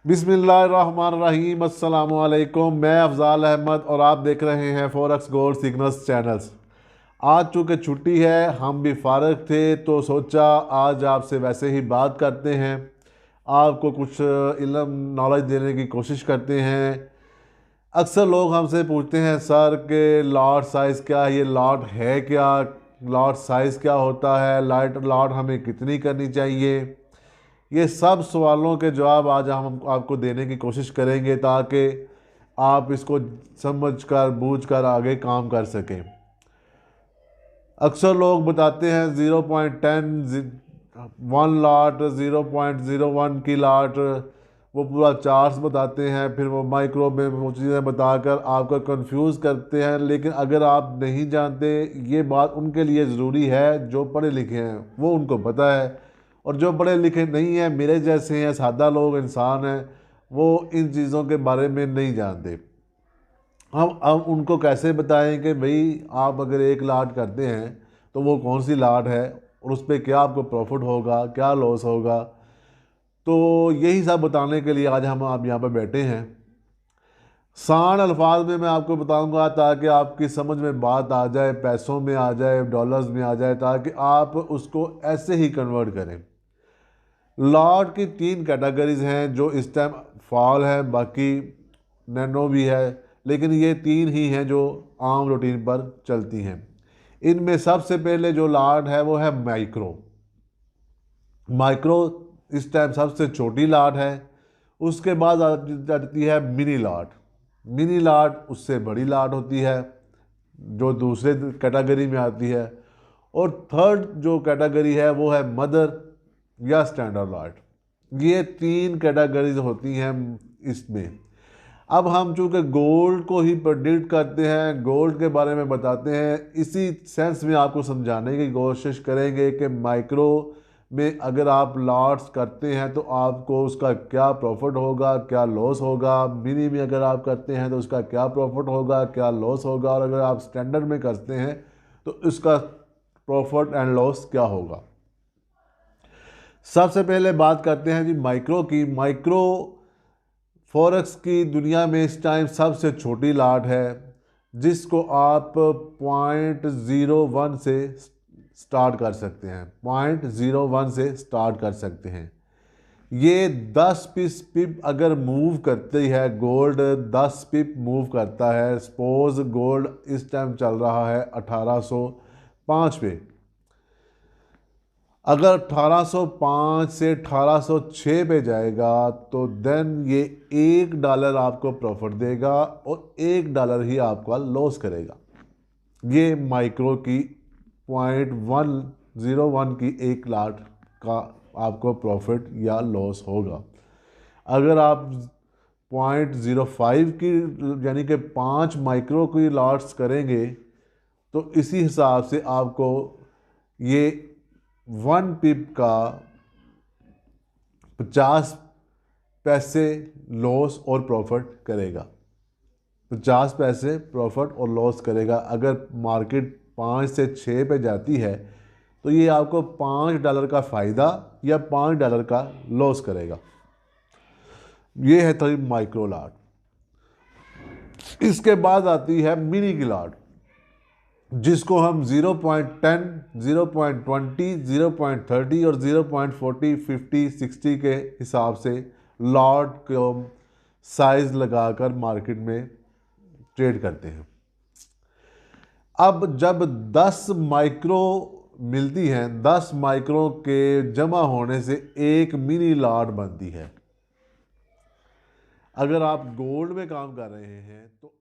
बिस्मिल्लाहिर्रहमानिर्रहीम, अस्सलाम वालेकुम। मैं अफजाल अहमद और आप देख रहे हैं फॉरेक्स गोल्ड सिग्नल्स चैनल्स। आज चूँकि छुट्टी है, हम भी फारग थे तो सोचा आज आपसे वैसे ही बात करते हैं, आपको कुछ इल्म नॉलेज देने की कोशिश करते हैं। अक्सर लोग हमसे पूछते हैं सर के लॉट साइज़ क्या है, ये लॉट है क्या, लॉट साइज़ क्या होता है, लाइट लॉट हमें कितनी करनी चाहिए। ये सब सवालों के जवाब आज हम आपको देने की कोशिश करेंगे ताकि आप इसको समझ कर बूझ कर आगे काम कर सकें। अक्सर लोग बताते हैं 0.10 वन लाट, 0.01 की लाट, वो पूरा चार्ट्स बताते हैं, फिर वो माइक्रो में वो चीज़ें बताकर आपको कंफ्यूज करते हैं। लेकिन अगर आप नहीं जानते, ये बात उनके लिए ज़रूरी है जो पढ़े लिखे हैं, वो उनको पता है। और जो पढ़े लिखे नहीं हैं, मेरे जैसे हैं, सादा लोग इंसान हैं, वो इन चीज़ों के बारे में नहीं जानते। हम उनको कैसे बताएं कि भाई आप अगर एक लाट करते हैं तो वो कौन सी लाट है और उस पर क्या आपको प्रॉफिट होगा, क्या लॉस होगा। तो यही सब बताने के लिए आज हम आप यहाँ पर बैठे हैं। सान अल्फाज में मैं आपको बताऊंगा ताकि आपकी समझ में बात आ जाए, पैसों में आ जाए, डॉलर्स में आ जाए, ताकि आप उसको ऐसे ही कन्वर्ट करें। लॉट की 3 कैटेगरीज हैं जो इस टाइम फॉल है, बाकी नैनो भी है, लेकिन ये 3 ही हैं जो आम रूटीन पर चलती हैं। इनमें सबसे पहले जो लॉट है वो है माइक्रो। माइक्रो इस टाइम सबसे छोटी लॉट है। उसके बाद आती है मिनी लॉट। मिनी लॉट उससे बड़ी लॉट होती है जो दूसरे कैटेगरी में आती है। और थर्ड जो कैटेगरी है वो है मदर या स्टैंडर्ड लॉट। ये 3 कैटेगरीज होती हैं इसमें। अब हम चूँकि गोल्ड को ही प्रेडिक्ट करते हैं, गोल्ड के बारे में बताते हैं, इसी सेंस में आपको समझाने की कोशिश करेंगे कि माइक्रो में अगर आप लॉट्स करते हैं तो आपको उसका क्या प्रॉफिट होगा, क्या लॉस होगा। मिनी में अगर आप करते हैं तो उसका क्या प्रॉफिट होगा, क्या लॉस होगा। और अगर आप स्टैंडर्ड में करते हैं तो इसका प्रॉफिट एंड लॉस क्या होगा। सबसे पहले बात करते हैं जी माइक्रो की। माइक्रो फॉरेक्स की दुनिया में इस टाइम सबसे छोटी लाट है, जिसको आप 0.01 से स्टार्ट कर सकते हैं। 0.01 से स्टार्ट कर सकते हैं। ये 10 पिप अगर मूव करती है, गोल्ड 10 पिप मूव करता है। सपोज गोल्ड इस टाइम चल रहा है 1805 पे। अगर 1805 से 1806 पे जाएगा तो देन ये $1 आपको प्रॉफिट देगा और $1 ही आपका लॉस करेगा। ये माइक्रो की 0.101 की एक लाट का आपको प्रॉफिट या लॉस होगा। अगर आप 0.05 की यानी कि 5 माइक्रो की लॉट्स करेंगे तो इसी हिसाब से आपको ये 1 पिप का 50 पैसे लॉस और प्रॉफिट करेगा। 50 पैसे प्रॉफिट और लॉस करेगा। अगर मार्केट 5 से 6 पे जाती है तो ये आपको $5 का फ़ायदा या $5 का लॉस करेगा। ये है थोड़ी माइक्रो लॉट। इसके बाद आती है मिनी की लॉट, जिसको हम 0.10, 0.20, 0.30 और 0.40, 50, 60 के हिसाब से लॉट को साइज लगाकर मार्केट में ट्रेड करते हैं। अब जब 10 माइक्रो मिलती हैं, 10 माइक्रो के जमा होने से एक मिनी लॉट बनती है। अगर आप गोल्ड में काम कर रहे हैं तो